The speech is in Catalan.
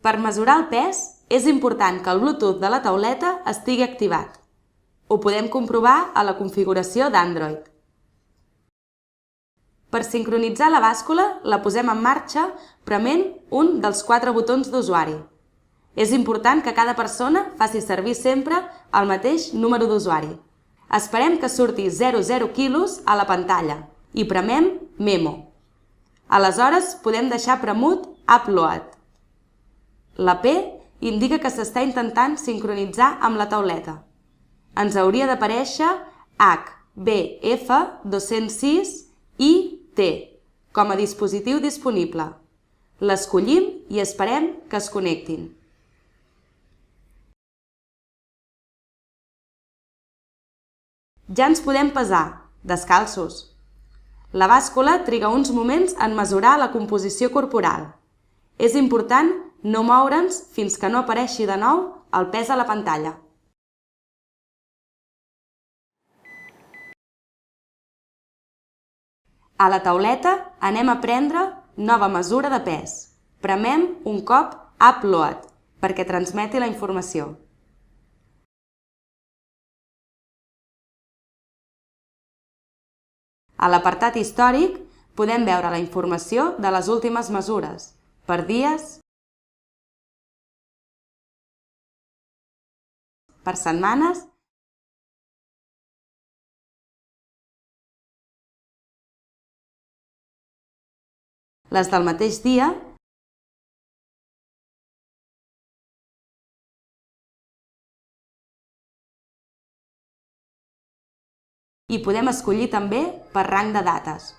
Per mesurar el pes, és important que el Bluetooth de la tauleta estigui activat. Ho podem comprovar a la configuració d'Android. Per sincronitzar la bàscula, la posem en marxa prement un dels 4 botons d'usuari. És important que cada persona faci servir sempre el mateix número d'usuari. Esperem que surti 00 quilos a la pantalla i premem Memo. Aleshores podem deixar premut Upload. La P indica que s'està intentant sincronitzar amb la tauleta. Ens hauria d'aparèixer HBF206IT com a dispositiu disponible. L'escollim i esperem que es connectin. Ja ens podem pesar, descalços. La bàscula triga uns moments en mesurar la composició corporal. És important no moure'ns fins que no apareixi de nou el pes a la pantalla. A la tauleta anem a prendre nova mesura de pes. Premem un cop Upload perquè transmeti la informació. A l'apartat històric podem veure la informació de les últimes mesures, per dies, per setmanes les del mateix dia i podem escollir també per rang de dates.